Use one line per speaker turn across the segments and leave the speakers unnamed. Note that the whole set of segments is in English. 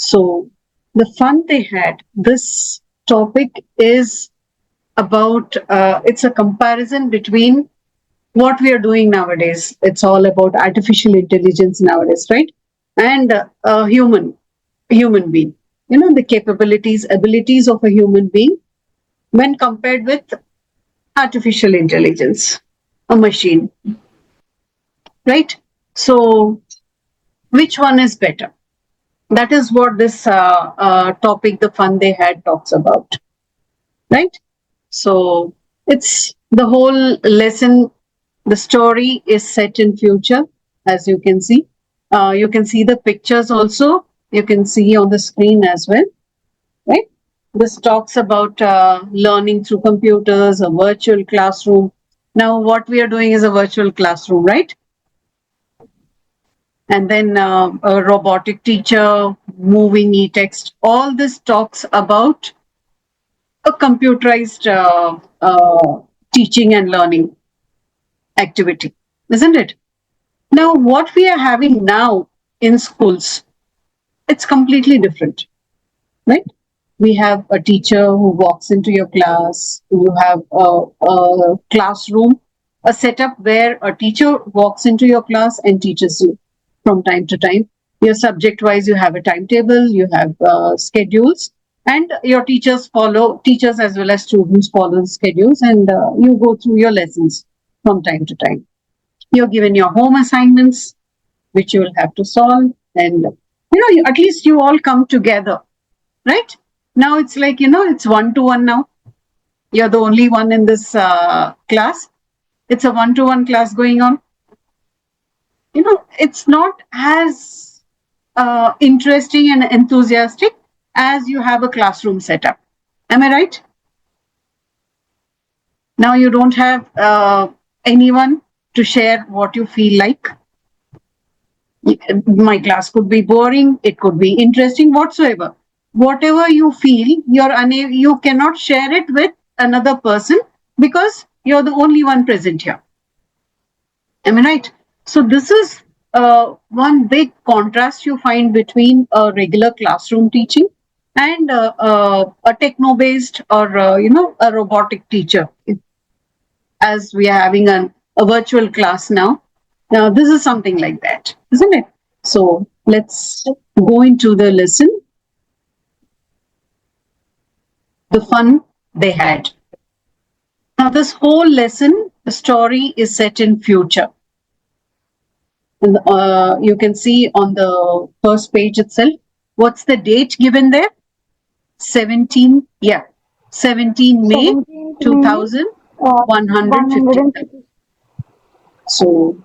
So the fun they had, this topic is about, it's a comparison between what we are doing nowadays. It's all about artificial intelligence nowadays, right? And a human being, the capabilities, abilities of a human being when compared with artificial intelligence, a machine, right? So which one is better? That is what this topic, the fun they had, talks about, right? So it's the whole lesson. The story is set in future, as you can see. You can see the pictures also. You can see on the screen as well, right? This talks about learning through computers, a virtual classroom. Now, what we are doing is a virtual classroom, right? And then a robotic teacher, moving e-text. All this talks about a computerized teaching and learning activity, isn't it? Now, what we are having now in schools, it's completely different, right? We have a teacher who walks into your class. You have a classroom, a setup where a teacher walks into your class and teaches you from time to time. Your subject wise, you have a timetable, you have schedules, and your teachers as well as students follow the schedules, and you go through your lessons from time to time. You're given your home assignments, which you will have to solve, and at least you all come together, right? Now it's like, it's one to one now. You're the only one in this class. It's a one to one class going on. It's not as interesting and enthusiastic as you have a classroom setup. Am I right? Now you don't have anyone to share what you feel like. My class could be boring, it could be interesting, whatsoever. Whatever you feel, you cannot share it with another person because you're the only one present here. Am I right? So this is one big contrast you find between a regular classroom teaching and a techno-based or a robotic teacher. As we are having a virtual class now, this is something like that, isn't it? So let's go into the lesson. The fun they had. Now, this whole lesson, the story is set in future. And, you can see on the first page itself, what's the date given there? 17 May 2150. So,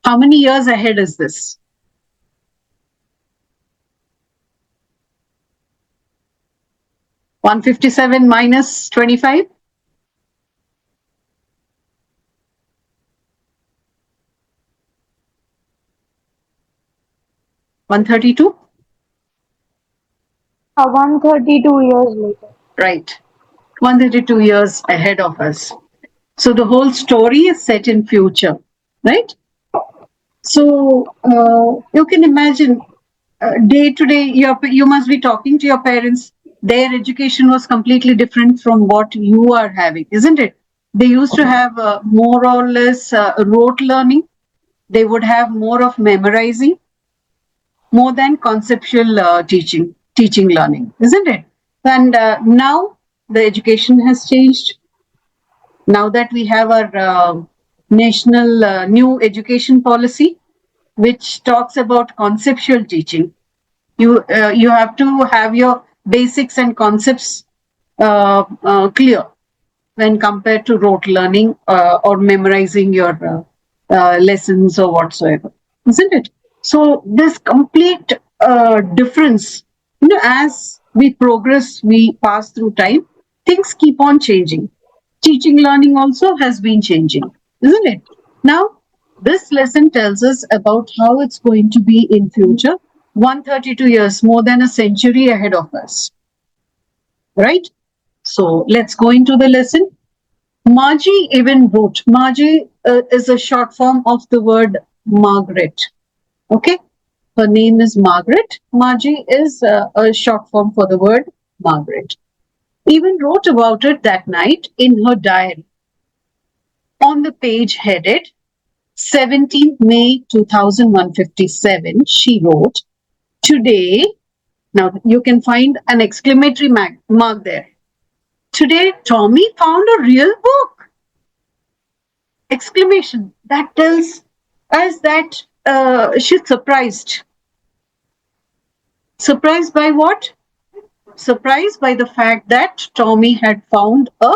how many years ahead is this? 157 minus 25? 132?
132 years later.
Right. 132 years ahead of us. So the whole story is set in future, right? So you can imagine day to day, you must be talking to your parents. Their education was completely different from what you are having, isn't it? They used to have more or less rote learning. They would have more of memorizing, more than conceptual teaching learning, isn't it? And now the education has changed. Now that we have our national new education policy, which talks about conceptual teaching, you have to have your basics and concepts clear when compared to rote learning or memorizing your lessons or whatsoever, isn't it? So this complete difference, as we progress, we pass through time, things keep on changing. Teaching learning also has been changing, isn't it? Now, this lesson tells us about how it's going to be in future, 132 years, more than a century ahead of us. Right? So let's go into the lesson. Margie even wrote. Margie is a short form of the word Margaret. Okay? Her name is Margaret. Margie is a short form for the word Margaret. Even wrote about it that night in her diary. On the page headed 17th May 2157, she wrote, Today, now you can find an exclamatory mark there. Today, Tommy found a real book! Exclamation. That tells us that she's surprised. Surprised by what? Surprised by the fact that Tommy had found a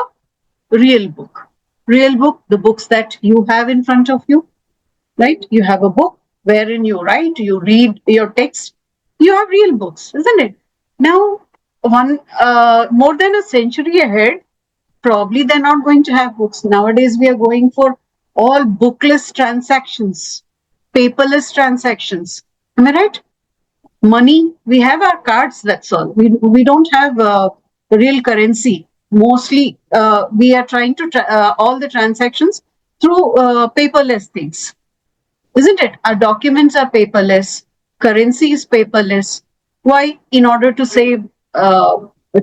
real book. Real book, the books that you have in front of you, right? You have a book wherein you write, you read your text. You have real books, isn't it? Now, one more than a century ahead, probably they're not going to have books. Nowadays, we are going for all bookless transactions, paperless transactions. Am I right? Money, we have our cards, that's all. We don't have real currency. Mostly, we are trying to all the transactions through paperless things, isn't it? Our documents are paperless, currency is paperless. Why? In order to save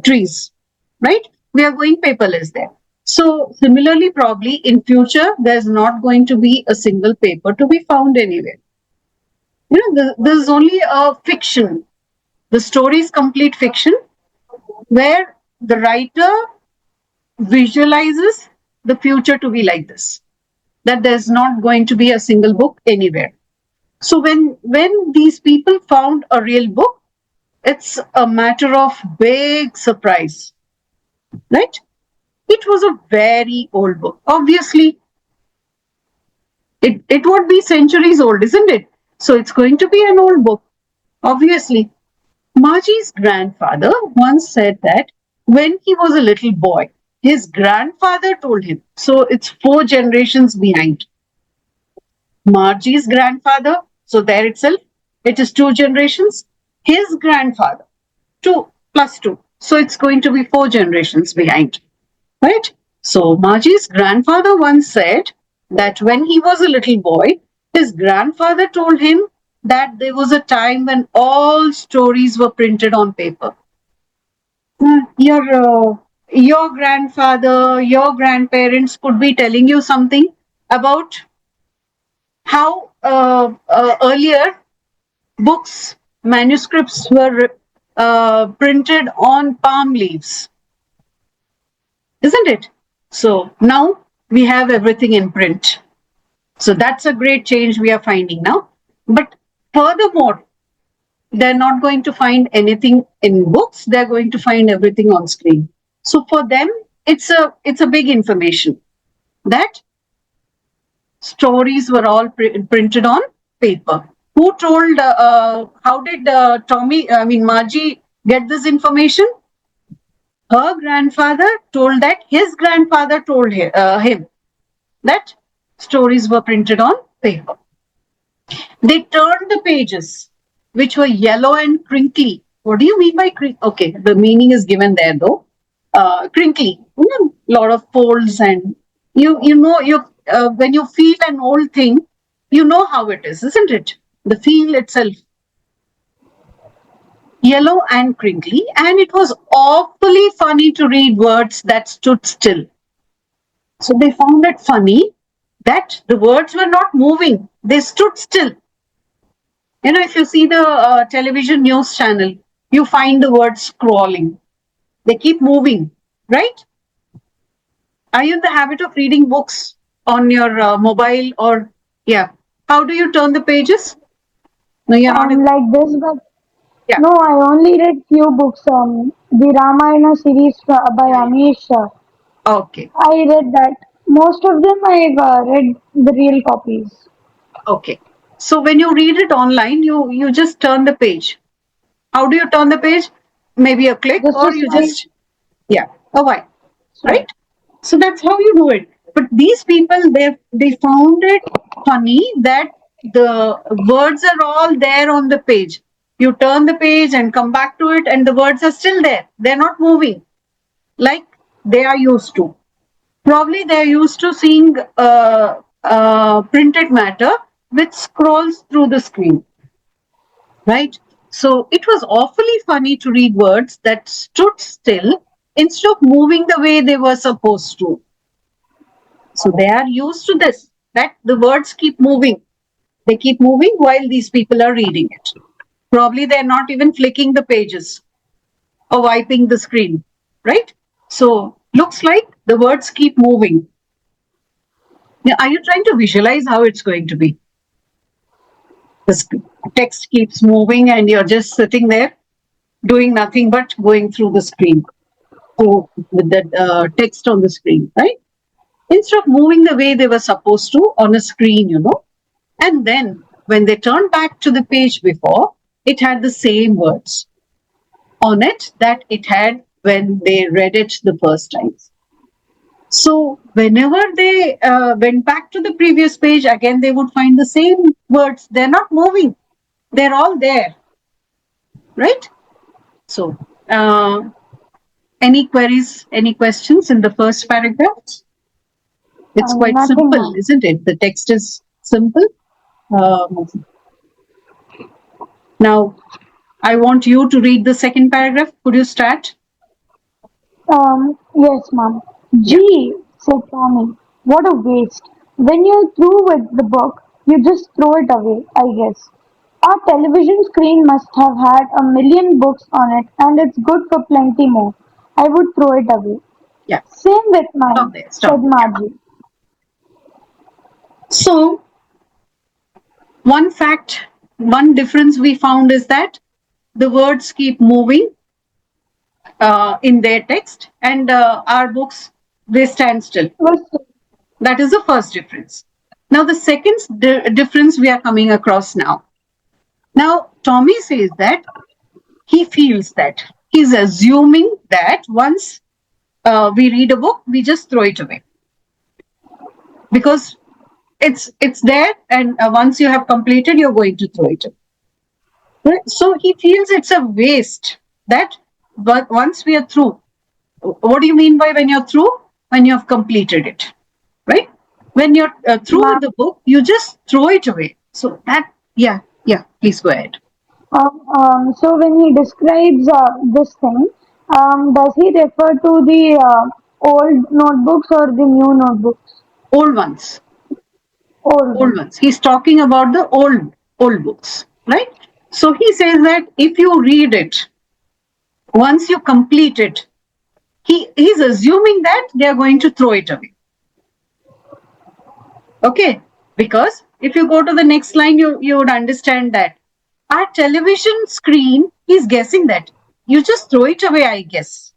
trees, right? We are going paperless there. So similarly, probably in future, there's not going to be a single paper to be found anywhere. This is only a fiction. The story is complete fiction where the writer visualizes the future to be like this, that there's not going to be a single book anywhere. So when these people found a real book, it's a matter of big surprise, right? It was a very old book. Obviously, it would be centuries old, isn't it? So it's going to be an old book, obviously. Margie's grandfather once said that when he was a little boy, his grandfather told him. So it's four generations behind. Margie's grandfather, so there itself, it is two generations. His grandfather, two plus two. So it's going to be four generations behind, right? So Margie's grandfather once said that when he was a little boy, his grandfather told him that there was a time when all stories were printed on paper. Your grandfather, your grandparents could be telling you something about how earlier books, manuscripts were printed on palm leaves, isn't it? So now we have everything in print. So that's a great change we are finding now. But furthermore, they're not going to find anything in books, they're going to find everything on screen. So for them, it's a big information that stories were all printed on paper. Who told? How did Margie get this information? Her grandfather told that his grandfather told him that stories were printed on paper. They turned the pages, which were yellow and crinkly. What do you mean by crinkly? Okay, the meaning is given there though. Crinkly, lot of folds, and you when you feel an old thing, you know how it is, isn't it? The feel itself, yellow and crinkly, and it was awfully funny to read words that stood still. So they found it funny that the words were not moving; they stood still. If you see the television news channel, you find the words scrolling. They keep moving, right? Are you in the habit of reading books on your mobile or, yeah? How do you turn the pages? No, you're not.
Like this, but
Yeah,
no, I only read few books. The Ramayana series by
yeah, yeah.
Amish.
Okay,
I read that. Most of them I've read the real copies.
okay. So when you read it online, you just turn the page. How do you turn the page? Maybe a click,
Just a
or you
swipe,
just, yeah, a while, right?
swipe.
So that's how you do it. But these people, they found it funny that the words are all there on the page. You turn the page and come back to it, and the words are still there. They're not moving like they are used to. Probably they're used to seeing printed matter which scrolls through the screen. right? So it was awfully funny to read words that stood still instead of moving the way they were supposed to. So they are used to this, that the words keep moving. They keep moving while these people are reading it. Probably they're not even flicking the pages or wiping the screen, right? So looks like the words keep moving. Now, are you trying to visualize how it's going to be? The text keeps moving and you're just sitting there doing nothing but going through the screen. So with that text on the screen, right? Instead of moving the way they were supposed to on a screen, and then when they turned back to the page before, it had the same words on it that it had when they read it the first time. So whenever they went back to the previous page, again they would find the same words. They're not moving. They're all there, right? So, any queries, any questions in the first paragraph? It's quite
Nothing,
simple,
ma'am.
isn't it? The text is simple. Um, Now, I want you to read the second paragraph. Could you start?
Yes, ma'am.
Yeah.
Gee, said Tommy, what a waste. When you're through with the book, you just throw it away, I guess. Our television screen must have had a million books on it, and it's good for plenty more. I would throw it away.
Yeah.
Same with
Stop
mine,
there.
said
Stop. Yeah.
Margie.
So, one fact, one difference we found is that the words keep moving in their text, and our books, they stand still.
Was
That is the first difference. Now, the second difference we are coming across now. Now, Tommy says that he feels that he's assuming that once we read a book, we just throw it away because it's there, and once you have completed, you're going to throw it away. Right? So he feels it's a waste that, but once we are through, what do you mean by when you're through? When you have completed it, right? When you're through with
ma'am.
the book, you just throw it away. So that, yeah, yeah, please go ahead.
So when he describes this thing, does he refer to the old notebooks or the new notebooks?
Old ones,
Old
old
ones.
ones. He's talking about the old books, right? So he says that if you read it, once you complete it, he's assuming that they are going to throw it away. Okay, because if you go to the next line, you would understand that our television screen, he's guessing that you just throw it away, I guess.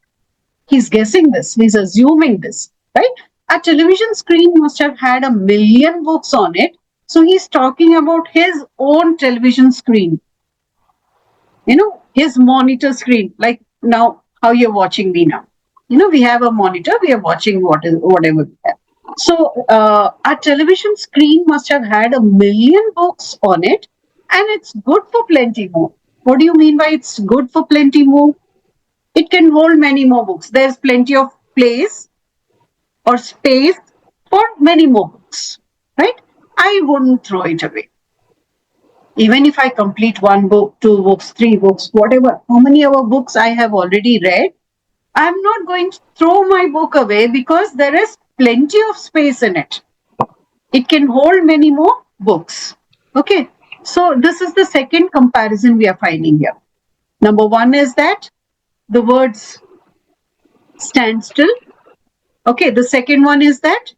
He's guessing this, he's assuming this, right? A television screen must have had a million books on it. So he's talking about his own television screen, his monitor screen, like now how you're watching me now. We have a monitor, we are watching whatever we have. So our television screen must have had a million books on it, and it's good for plenty more. What do you mean by it's good for plenty more? It can hold many more books. There's plenty of place or space for many more books, right? I wouldn't throw it away. Even if I complete one book, two books, three books, whatever, how many other books I have already read, I'm not going to throw my book away because there is plenty of space in it. It can hold many more books. Okay. So this is the second comparison we are finding here. Number one is that the words stand still. Okay. The second one is that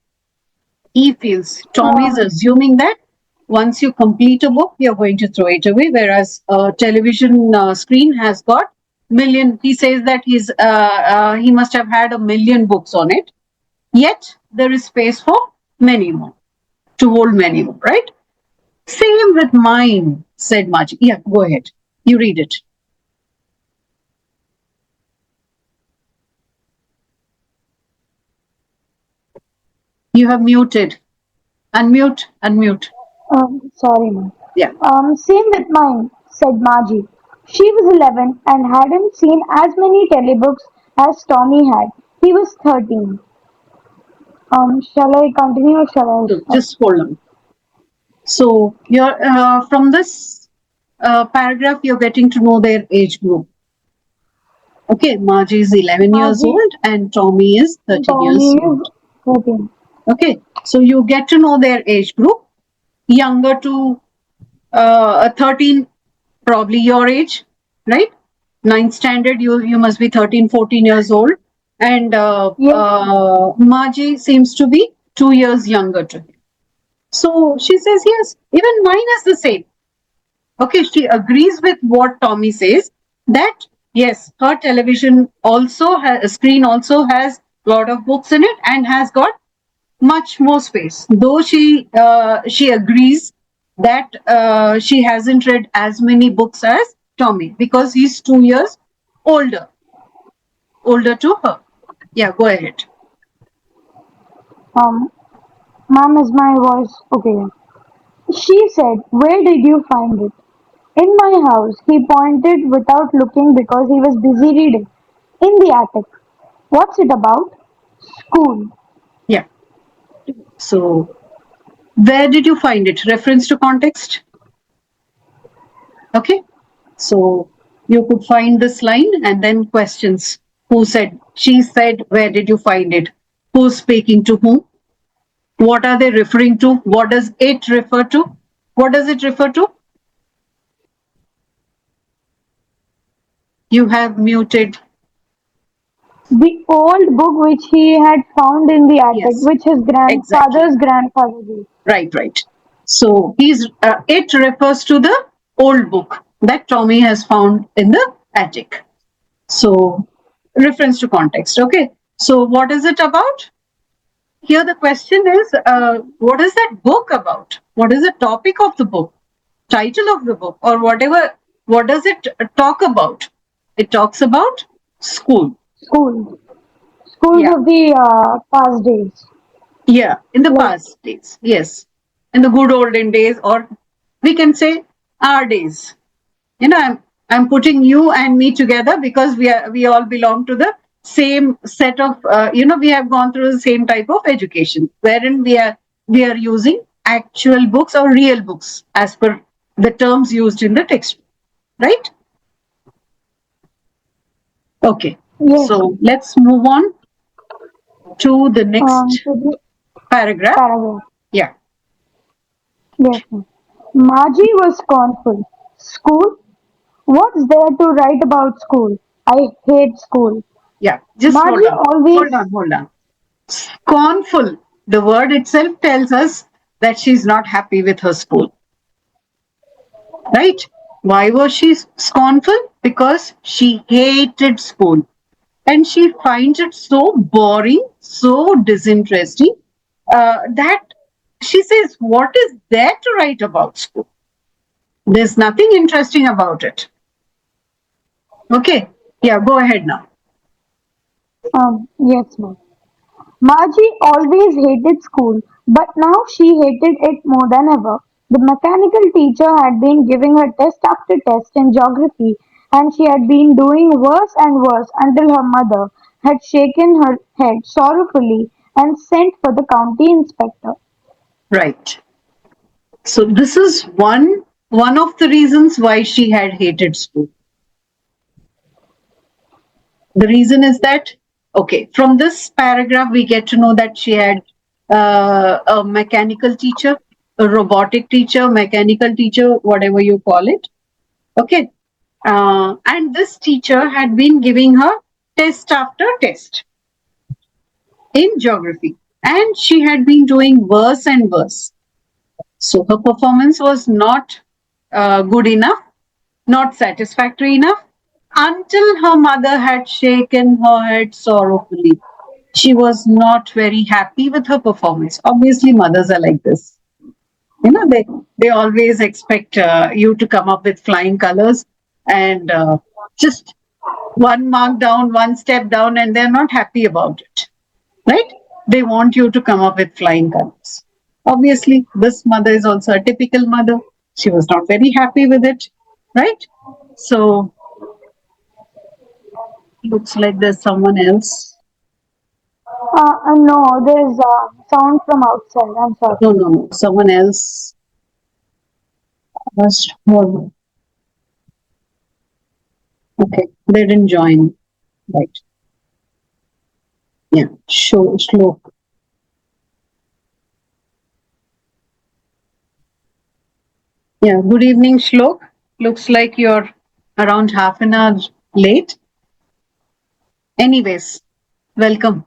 he feels, Tommy is
Um,
assuming that once you complete a book, you're going to throw it away, whereas a television screen has got million. He says that he must have had a million books on it. Yet there is space for many more, to hold many more, right? Same with mine, said Margie. Yeah, go ahead. You read it. You have muted. Unmute, unmute.
sorry, ma'am.
Yeah.
Same with mine, said Margie. She was 11 and hadn't seen as many telebooks as Tommy had. He was 13. Shall I continue or shall I
So
stop?
just hold on. So you're from this. paragraph, you're getting to know their age group. Okay, Margie is 11 years
Margie
old and Tommy is
and
13
Tommy
years
is
old.
13.
Okay, so you get to know their age group, younger to 13, probably your age, right? Ninth standard, you must be 13, 14 years old. And
Yes,
Margie seems to be 2 years younger to him. So she says, yes, even mine is the same. Okay, she agrees with what Tommy says that yes, her television also has screen also has a lot of books in it and has got much more space. Though she agrees that she hasn't read as many books as Tommy because he's 2 years older, older to her. Yeah, go ahead.
um, Mom is my voice. Okay. She said, "Where did you find it?" "In my house." He pointed without looking because he was busy reading. "In the attic." "What's it about?" "School."
Yeah. So where did you find it? Reference to context. Okay. So you could find this line and then questions. Who said? She said, where did you find it? Who's speaking to whom? What are they referring to? What does it refer to? What does it refer to? You have muted.
The old book which he had found in the attic,
Yes,
which his
exactly.
grandfather's grandfather gave.
Right, right. So it refers to the old book that Tommy has found in the attic. So reference to context. Okay. So what is it about? Here the question is, what is that book about? What is the topic of the book, title of the book, or whatever? What does it talk about? It talks about school.
School. Schools
Yeah,
of the past days.
yeah, in the
Like,
past days. Yes, in the good olden days, or we can say our days. I'm putting you and me together because we all belong to the same set of we have gone through the same type of education wherein we are using actual books or real books as per the terms used in the text, right? Okay,
yes.
so let's move on to the next
To the
paragraph.
paragraph.
Yeah,
Yes, ma'am. Margie was scornful. "School? What's there to write about school? I hate school."
yeah, just hold
Margie
on, hold
always,
on, hold on. Scornful, the word itself tells us that she's not happy with her school. Right? Why was she scornful? Because she hated school and she finds it so boring, so disinteresting that she says, what is there to write about school? There's nothing interesting about it. Okay. Yeah, go ahead now.
yes, ma'am. Margie always hated school, but now she hated it more than ever. The mechanical teacher had been giving her test after test in geography, and she had been doing worse and worse until her mother had shaken her head sorrowfully and sent for the county inspector.
Right. So this is one of the reasons why she had hated school. The reason is that, okay, from this paragraph, we get to know that she had a mechanical teacher, a robotic teacher, mechanical teacher, whatever you call it. Okay. And this teacher had been giving her test after test in geography. And she had been doing worse and worse. So her performance was not good enough, not satisfactory enough, until her mother had shaken her head sorrowfully. She was not very happy with her performance. Obviously, mothers are like this. They always expect you to come up with flying colors and just one mark down, one step down, and they're not happy about it, right? They want you to come up with flying colors. Obviously, this mother is also a typical mother. She was not very happy with it, right? So looks like there's someone else.
No, there's sound from outside. I'm sorry.
No, no, no. Someone else must hold on. Okay, they didn't join. Right. Yeah. Shlok. Yeah. Good evening, Shlok. Looks like you're around half an hour late. Anyways, welcome.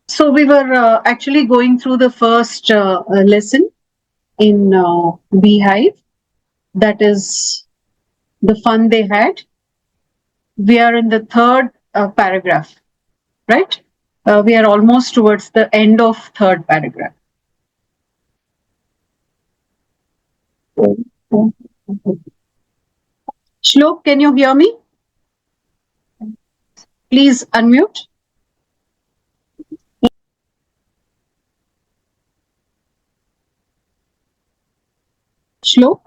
So we were actually going through the first lesson in Beehive. That is the fun they had. We are in the third paragraph, right? We are almost towards the end of third paragraph. Shlok, can you hear me? Please unmute. Shlok?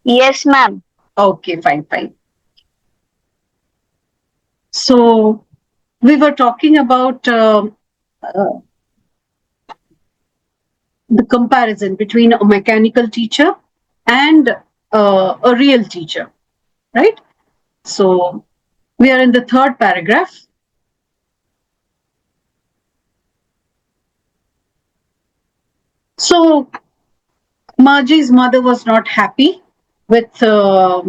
Yes, ma'am.
Okay, fine, fine. So we were talking about uh, the comparison between a mechanical teacher and a real teacher, right? So we are in the third paragraph. So Margie's mother was not happy with uh,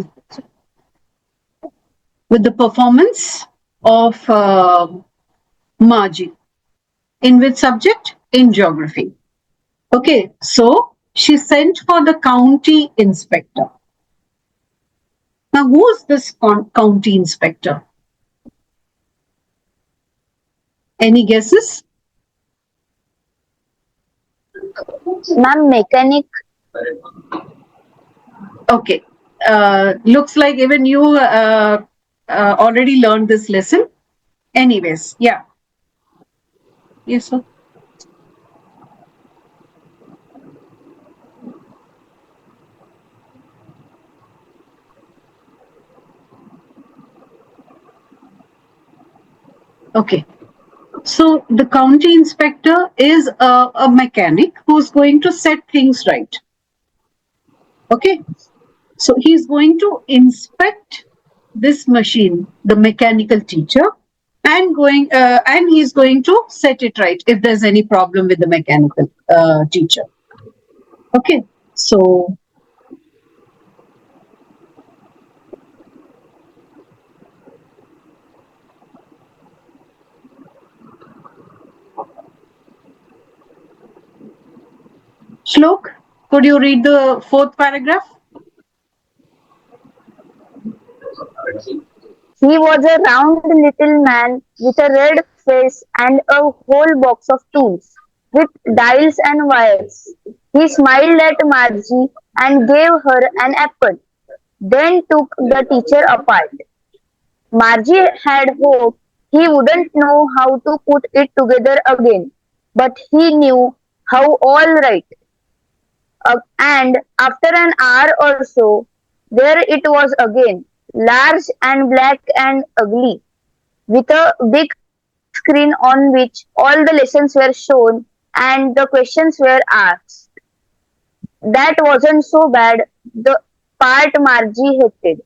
with the performance of Margie. In which subject? In geography. Okay, so she sent for the county inspector. Now, who's this county inspector? Any guesses?
Ma'am, mechanic.
Okay, looks like even you already learned this lesson. Anyways, yeah. Yes, sir. Okay. So the county inspector is a mechanic who's going to set things right. Okay. So he's going to inspect this machine, the mechanical teacher, and he's going to set it right if there's any problem with the mechanical teacher. Okay. So Shlok, could you read the fourth paragraph?
He was a round little man with a red face and a whole box of tools, with dials and wires. He smiled at Margie and gave her an apple, then took the teacher apart. Margie had hoped he wouldn't know how to put it together again, but he knew how all right. And after an hour or so, there it was again, large and black and ugly, with a big screen on which all the lessons were shown and the questions were asked. That wasn't so bad, the part Margie hated.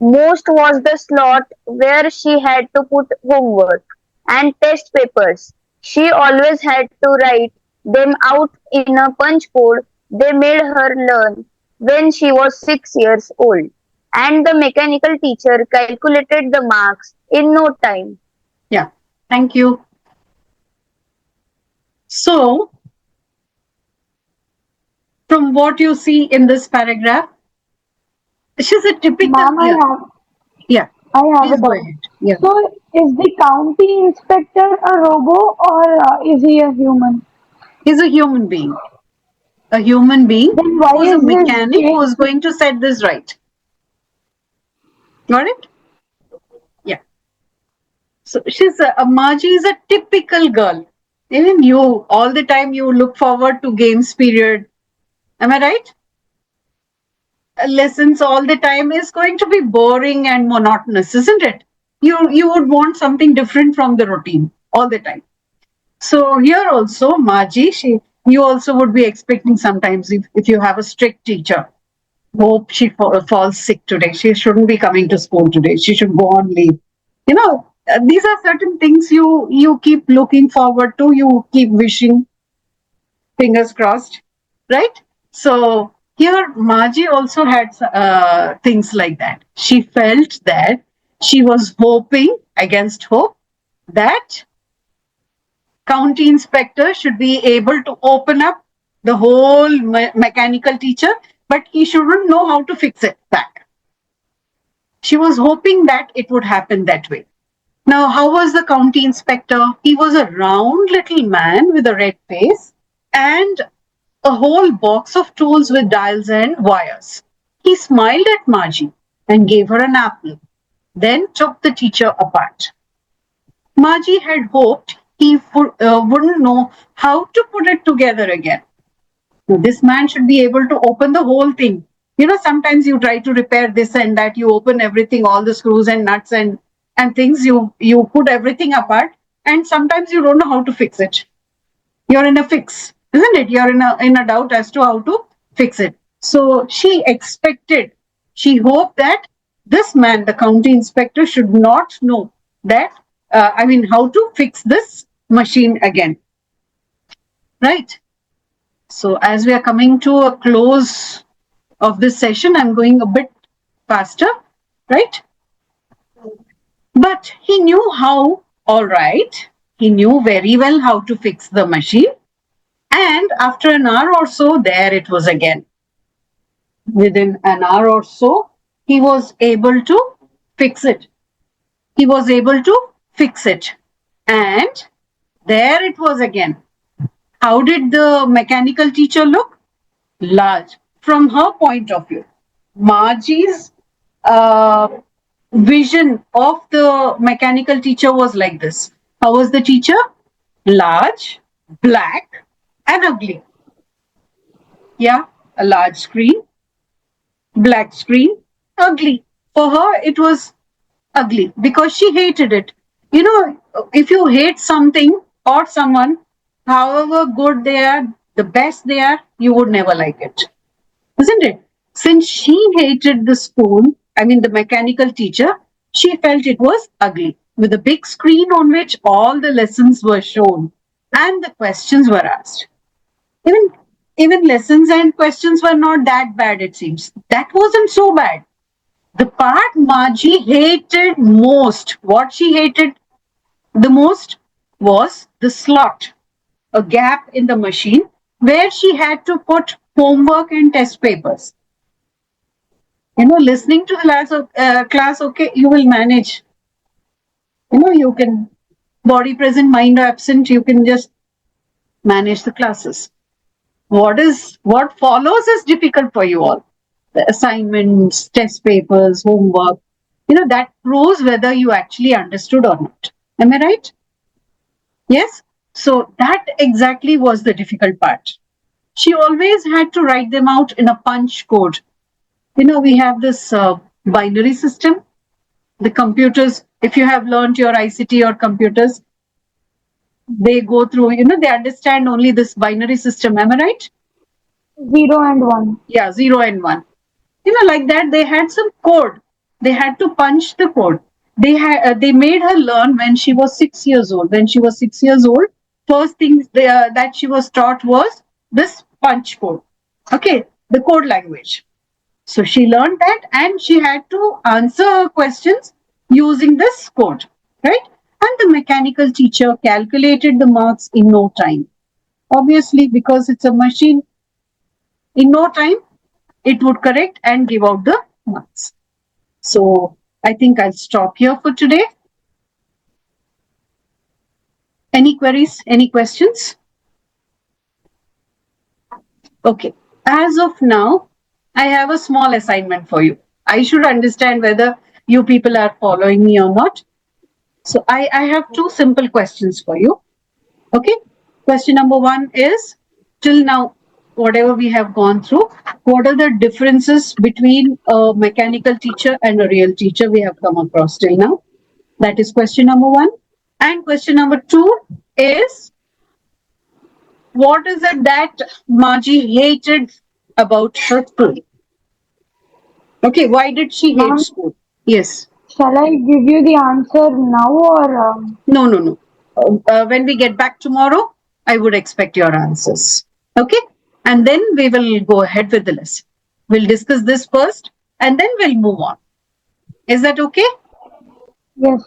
Most was the slot where she had to put homework and test papers. She always had to write them out in a punch code they made her learn when she was 6 years old, and the mechanical teacher calculated the marks in no time.
Yeah. Thank you. So, from what you see in this paragraph, she's a typical.
Ma'am,
Yeah. Yeah.
I have a
Please go
doubt.
ahead. Yeah.
So, is the county inspector a robo or is he a human?
He's a human being. A human being
Then why
who's a
is his
mechanic who
face?
is going to set this right. Got it? Yeah. So Margie is a typical girl. Even you, all the time you look forward to games period. Am I right? Lessons all the time is going to be boring and monotonous, isn't it? You would want something different from the routine all the time. So here also, Margie, You also would be expecting sometimes if you have a strict teacher, hope she falls sick today. She shouldn't be coming to school today. She should go on leave. These are certain things you keep looking forward to. You keep wishing, fingers crossed, right? So here, Margie also had things like that. She felt that she was hoping against hope that county inspector should be able to open up the whole mechanical teacher, but he shouldn't know how to fix it back. She was hoping that it would happen that way. Now, how was the county inspector? He was a round little man with a red face and a whole box of tools with dials and wires. He smiled at Margie and gave her an apple, then took the teacher apart. Margie had hoped he wouldn't know how to put it together again. This man should be able to open the whole thing. Sometimes you try to repair this and that, you open everything, all the screws and nuts and things, you put everything apart, and sometimes you don't know how to fix it. You're in a fix, isn't it? You're in a doubt as to how to fix it. So she hoped that this man, the county inspector, should not know that, how to fix this machine again. Right? So as we are coming to a close of this session, I'm going a bit faster, right? But he knew how, all right. He knew very well how to fix the machine. And after an hour or so, there it was again. Within an hour or so, he was able to fix it. He was able to fix it. And there it was again. How did the mechanical teacher look? Large. From her point of view, Margie's vision of the mechanical teacher was like this. How was the teacher? Large, black, and ugly. Yeah, a large screen, black screen, ugly. For her, it was ugly because she hated it. If you hate something or someone, however good they are, the best they are, you would never like it. Isn't it? Since she hated the school, the mechanical teacher, she felt it was ugly with a big screen on which all the lessons were shown and the questions were asked. Even even lessons and questions were not that bad, it seems. That wasn't so bad. The part Margie hated most, what she hated the most was the slot, a gap in the machine where she had to put homework and test papers. Listening to the class, okay, you will manage. You can body present, mind absent, you can just manage the classes. What follows is difficult for you all. The assignments, test papers, homework, that proves whether you actually understood or not. Am I right? Yes? So that exactly was the difficult part. She always had to write them out in a punch code. We have this binary system. The computers, if you have learned your ICT or computers, they go through, they understand only this binary system. Am I right?
0 and 1.
Yeah, 0 and 1. Like that, they had some code. They had to punch the code. They made her learn when she was 6 years old. When she was 6 years old, first thing that she was taught was this punch code. Okay, the code language. So she learned that and she had to answer her questions using this code, right? And the mechanical teacher calculated the marks in no time. Obviously, because it's a machine, in no time, it would correct and give out the marks. So I think I'll stop here for today. Any queries? Any questions? Okay. As of now, I have a small assignment for you. I should understand whether you people are following me or not. So I have two simple questions for you. Okay. Question number one is, till now, whatever we have gone through, what are the differences between a mechanical teacher and a real teacher we have come across till now? That is question number one. And question number two is, what is it that Margie hated about her school? Okay, why did she hate
Ma'am,
school? Yes.
shall I give you the answer now or
No, no, no. When we get back tomorrow, I would expect your answers. Okay? And then we will go ahead with the lesson. We'll discuss this first and then we'll move on. Is that okay?
yes?